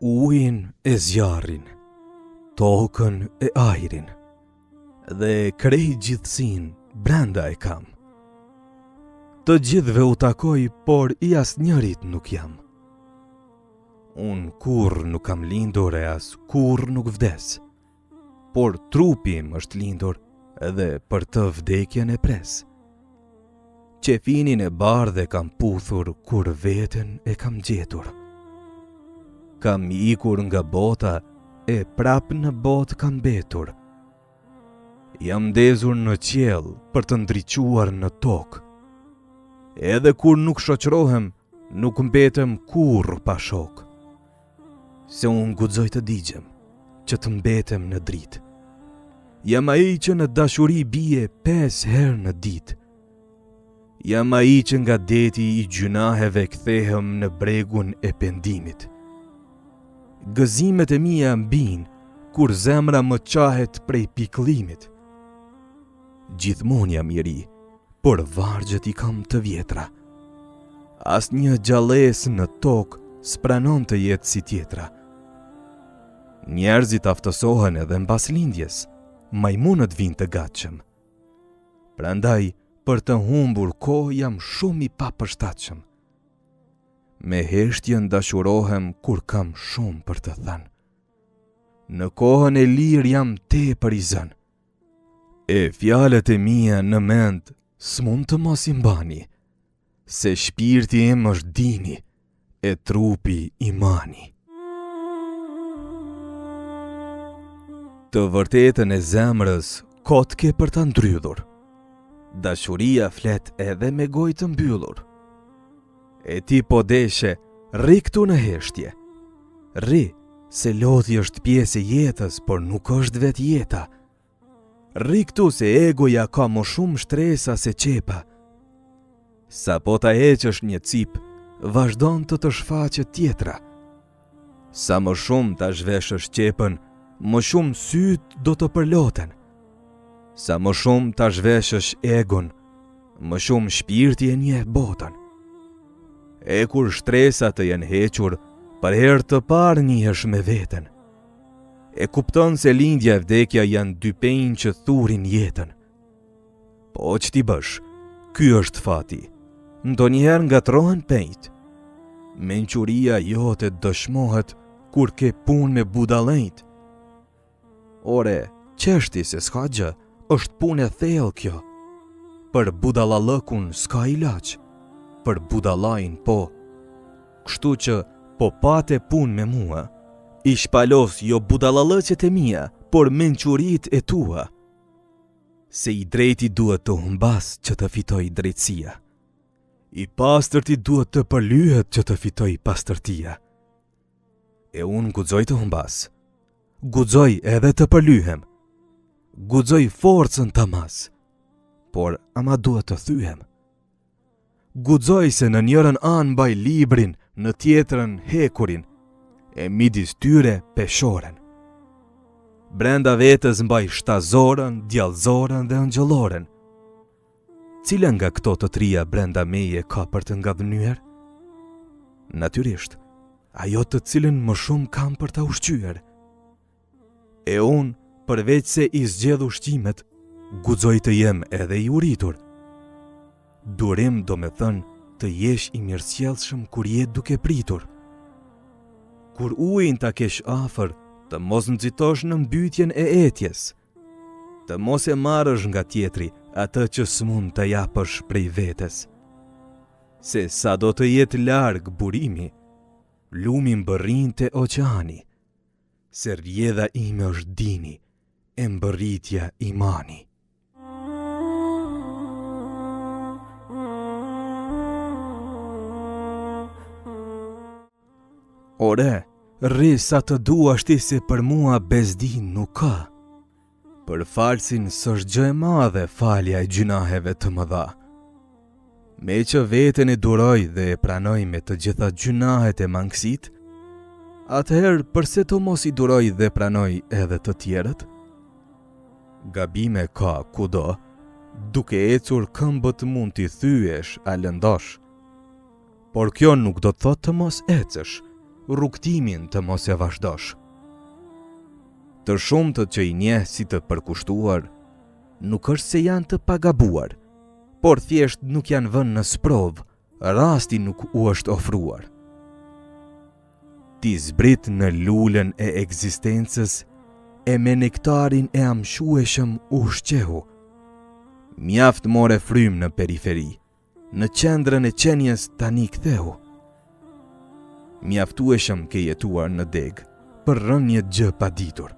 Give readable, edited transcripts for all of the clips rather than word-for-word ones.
ujin e zjarrin, tokën e ajrin, dhe krejt gjithësin brenda e kam. Të gjithve u takoj, por i asnjërit nuk jam. Unë kur nuk kam lindur e as kur nuk vdes, por trupi im është lindur edhe për të vdekjen e pres. Qefinin e bardhe kam puthur kur veten e kam gjetur. Kam ikur nga bota e prap në botë kam betur. Jam ndezur në qiell për të ndriquar në tokë. Edhe kur nuk shoqërohem, nuk mbetem kurrë pa shok. Se unë guxoj të digjem, që të mbetem në dritë. Jam ai që në dashuri bie 5 herë në ditë. Jam ai që nga deti i gjunaheve kthehem në bregun e pendimit. Gëzimet e mia mbin kur zemra më qahet prej pikëllimit. Gjithmonë jam i ri, por vargjet i kam të vjetra. Asnjë gjallëes në tokë s'pranon të jetë si tjetra. Njerëzit aftësohen edhe mbas lindjes, majmunët vinë të gatshëm. Prandaj, për të humbur kohë jam shumë i papërshtatshëm. Me heshtje dashurohem kur kam shumë për të thënë. Në kohën e lirë jam tepër i zënë. E fjalët e mia në mend s'mund të mos i mbani, se shpirti im është dini, e trupi imani. Të vërtetën e zemrës kot ke për ta ndrydhur. Dashuria flet edhe me gojë të mbyllur. E ti po deshe, rri këtu në heshtje. Rri, se lodhi është pjesë e jetës, por nuk është vetë jeta. Rri këtu se egoja ka më shumë shtresa se qepa. Sa po ta heqësh një cip, vazhdon të shfaqet tjetra. Sa më shumë ta zhveshësh qepën, më shumë syt do të përloten. Sa më shumë ta zhveshësh egon, më shumë shpirti e njeh botën. E kur shtresat të janë hequr, për herë të parë njihesh me veten. E kupton se lindja e vdekja janë dy penjë që thurin jetën. Po që ti bësh, ky është fati. Ndonjëherë ngatrohen penjt. Menquria jote dëshmohet kur ke punë me budallënjt. Ore, qeshti se s'ka gjë, është punë e thellë kjo. Për budallallëkun s'ka ilaç, për budallajin po. Kështu që po pate punë me mua, i shpalos jo budallallëqet e mia, por menqurit e tua. Se i drejti duhet të humbas që të fitoj drejtësia. I pastërti duhet të përlyhet që të fitoj pastërtia. E unë guxoj të humbas. Guxoj edhe të përlyhem. Guxoj forcën të mas, por ama duhet të thyhem. Guxoj se në njërën anë mbaj librin, në tjetrën hekurin, e midis tyre peshoren. Brenda vetës mbaj shtazorën, djallëzorën dhe ëngjëlloren. Cila nga këto të trija brenda meje ka për të ngadhnyer? Natyrisht, ajo të cilën më shumë kam për ta ushqyer. E unë, përveç se i zgjedh ushqimet, guxoj të jem edhe i uritur. Durim do me thënë të jesh i mirësjellshëm kur je duke pritur. Kur ujin ta kesh afër, të mos nxitosh në mbytjen e etjes. Të mos e marrësh nga tjetri atë që s'mund të japësh prej vetes. Se sa do të jetë larg burimi, lumi mbërrin te oqeani. Se rjedha ime është dini, e mbërritja imani. Ore, rri sa të duash ti se për mua bezdin nuk ka. Për falsin s'është gjë e madhe falja e gjunaheve të mëdha. Me që veten e duroj dhe e pranoj me të gjitha gjunahet e mangësit, atëherë përse të mos i duroj dhe pranoj edhe të tjerët? Gabime ka kudo, duke ecur këmbët mund t'i thyesh a lëndosh. Por kjo nuk do të thotë të mos ecësh, rrugtimin të mos e vazhdosh. Të shumtët që i njeh si të përkushtuar, nuk është se janë të pagabuar, por thjesht nuk janë vënë në sprov, rasti nuk u është ofruar. Ti zbrit në lulën e ekzistencës e me nektarin e amshueshëm u shqehu. Mjaft more frym në periferi, në qendrën e qenjes tani ktheu. Mjaftueshëm ke jetuar në deg, për rënje gjë pa ditur.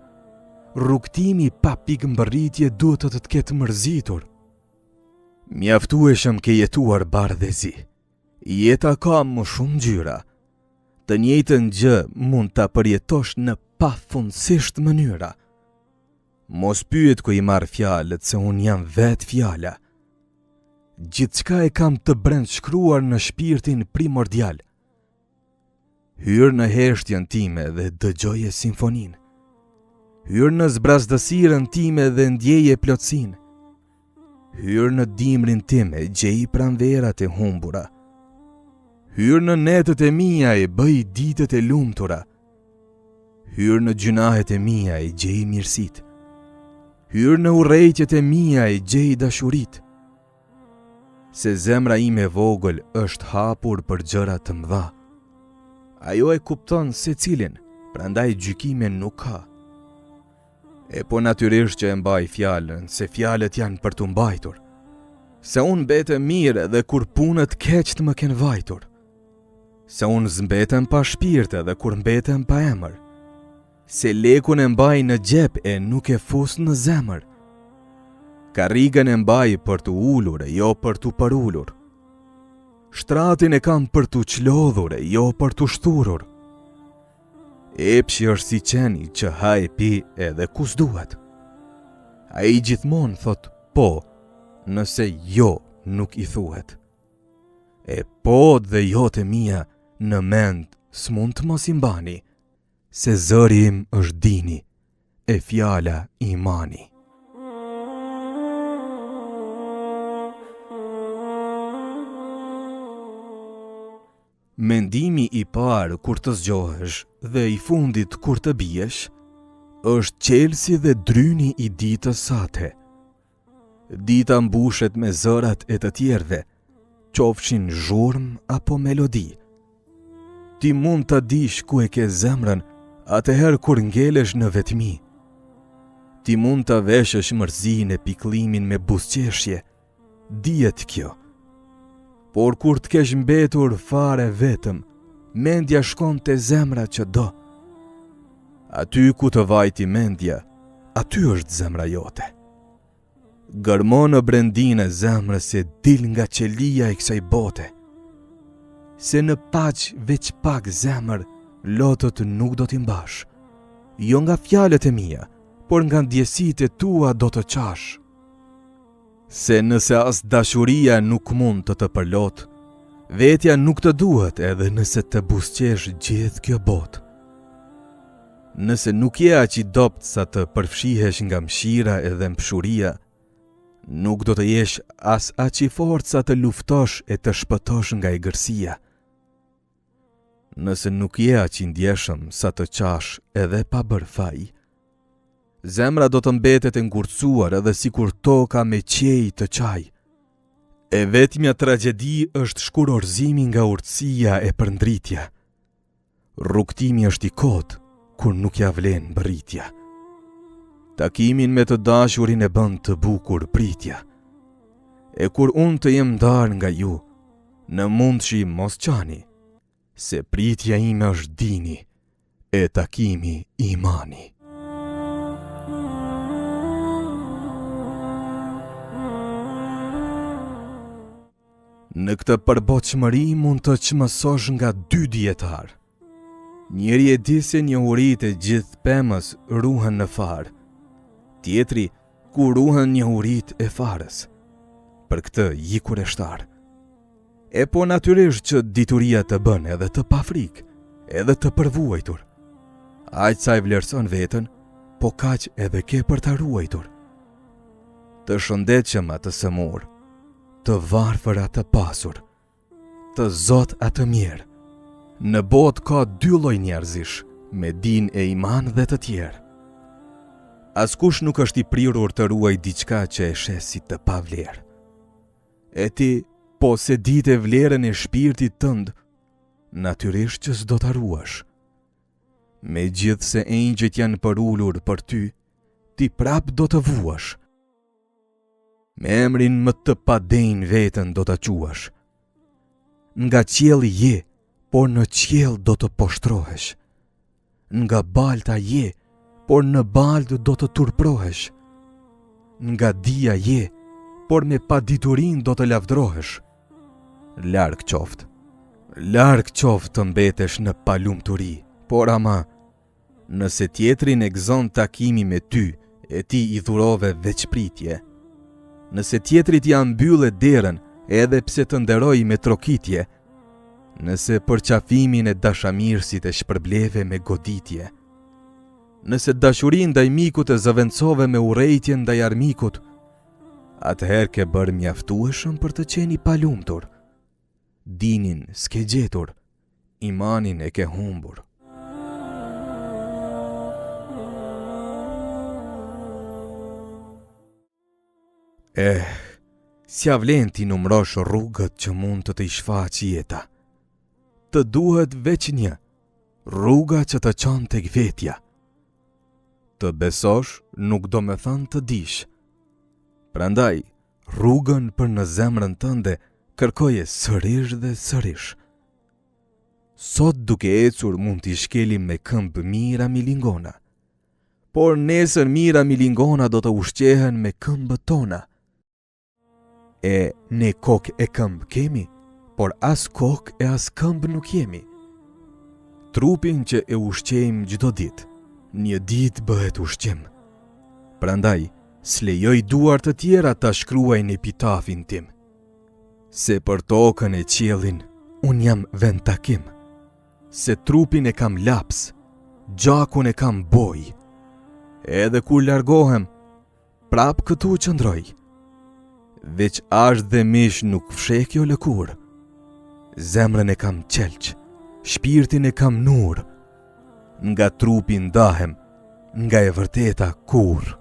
Rrugtimi pa pikëmbërritje duhet të ketë mërzitur. Mjaftueshëm ke jetuar bardhëzi. Jeta ka më shumë ngjyra. Të njëjtën gjë mund ta përjetosh në pafundësisht mënyra. Mos pyet ku i marr fjalët, se unë jam vetë fjala. Gjithçka e kam të brendshkruar në shpirtin primordial. Hyr në heshtjen time dhe dëgjoje simfonin. Hyr në zbrazdësirën time dhe ndjeje plotësin. Hyr në dimrin time, gjej pranverat e humbura. Hyr në netët e mia e bëj ditët e lumtura. Hyr në gjunahet e mia e gjej mirësit. Hyr në urrejtjet e mia e gjej dashurit. Se zemra ime vogël është hapur për gjëra të mëdha. Ajo e kupton se cilin, prandaj gjykime nuk ka. E po natyrisht që e mbaj fjalën, se fjalët janë për të mbajtur. Se unë mbete mirë dhe kur punët keq të më kenë vajtur. Se unë zmbetem pa shpirtë dhe kur mbetem pa emër. Se lekun e mbaj në gjep e nuk e fus në zemër. Karrigën e mbaj për të ulur e jo për të parullur. Shtratin e kam për të qlodhur e jo për të shturur. Epshi është si qeni që ha e pi edhe kus duhet. A i gjithmonë thot po, nëse jo nuk i thuhet. E po dhe jo të mia në mend s'mund të mos i mbani, se zëri im është dini, e fjala imani. Mendimi i parë kur të zgjohesh dhe i fundit kur të biesh, është qelsi dhe dryni i ditës sate. Dita mbushet me zërat e të tjerve, qofshin zhurmë apo melodi. Ti mund të dish ku e ke zemrën, atëherë kur ngelesh në vetmi. Ti mund të veshësh mërzinë e piklimin me buzëqeshje, dihet kjo. Por kur të kesh mbetur fare vetëm, mendja shkon te zemra që do. Aty ku të vajti mendja, aty është zemra jote. Gërmo në brendinë e zemrës se dil nga qelia e kësaj bote. Se në paq veç pak zemër, lotët nuk do t'i mbash. Jo nga fjalët e mia, por nga ndjesitë e tua do të qash. Se nëse as dashuria nuk mund të përlot, vetja nuk të duhet edhe nëse të buzëqesh gjithë kjo botë. Nëse nuk je aq i dopt sa të përfshihesh nga mshira edhe mshuria, nuk do të jesh as aq i fortë sa të luftosh e të shpëtosh nga egërsia. Nëse nuk je aq i ndjeshëm sa të qash edhe pa bërë faj, zemra do të mbetet e ngurcuar edhe sikur toka me qej të qaj. E vetmja tragjedi është shkurorzimi nga urtësia e përndritja. Rrugtimi është i kotë, kur nuk ja vlen bërritja. Takimin me të dashurin e bën të bukur pritja. E kur unë të jem ndar nga ju, në mundshi mos qani, se pritja ime është dini, e takimi imani. Në këtë përbotshmëri mund të çmësosh nga dy dietar. Njëri e di se njohuritë e gjithë pemës ruhen në farë, tjetri ku ruhen njohuritë e farës. Për këtë jikur e shtar. E po natyrisht që dituria të bën edhe të pafrik, edhe të përvuajtur. Aq sa e vlerëson veten, po kaq edhe ke për ta ruajtur. Të shëndetshëm atë sëmur, të varfër atë pasur, të zot atë mirë, Në botë ka 2 lloj njerëzish, me din e iman dhe të tjerë. Askush nuk është i prirur të ruaj diçka që e shes si të pavlerë. E ti, po se ditë vlerën e shpirtit tënd, natyrisht që s'do ta ruash. Megjithse engjëjt janë përullur për ty, ti prap do të vuash. Me emrin më të padejnë vetën do të quash. Nga qielli je, por në qiell do të poshtrohesh. Nga balta je, por në baltë do të turprohesh. Nga dia je, por me paditurin do të lavdrohesh. Larg qoftë të mbetesh në palumturi, por ama, nëse tjetrin e gëzon takimi me ty, e ti i dhurove veçpritje. Nëse tjetrit ja mbylle derën, edhe pse të nderoj me trokitje, nëse për qafimin e dashamirësit e shpërbleve me goditje, nëse dashurin ndaj mikut e zëvendësove me urrejtje ndaj armikut, atëherë ke bërë mjaftueshëm për të qenë i palumtur. Dinin s'ke gjetur, imanin e ke humbur. S'ja vlen ti numrosh rrugët që mund të i shfaq jeta. Të duhet veç një, rruga që të çon tek vetja. Të besosh nuk do me thënë të dish. Prandaj, rrugën për në zemrën tënde kërkoje sërish dhe sërish. Sot duke ecur mund t'i shkelim me këmbë mira milingona, por nesër mira milingona do të ushqehen me këmbët tona. Ne kokë e këmbë kemi, por as kokë e as këmbë nuk jemi. Trupin që e ushqejmë çdo ditë, një ditë bëhet ushqim. Prandaj, s'lejoj duar të tjera ta shkruajnë epitafin tim. Se për tokën e qiellin, unë jam vend takim. Se trupin e kam laps, gjakun e kam boj. Edhe kur largohem, prap këtu qëndroj. Veç ashtë dhe mish nuk fsheh kjo lëkur. Zemrën e kam qelq, shpirtin e kam nur. Nga trupi ndahem, nga e vërteta kur.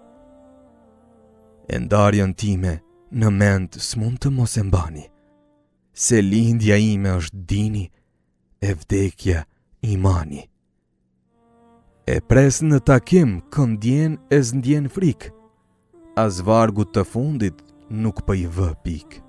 E ndarjen time në mend s'mund të mos e mbani, se lindja ime është dini, e vdekja imani. E pres në takim këndjen e s'ndjen frik, as vargut të fundit nuk për i vë pik.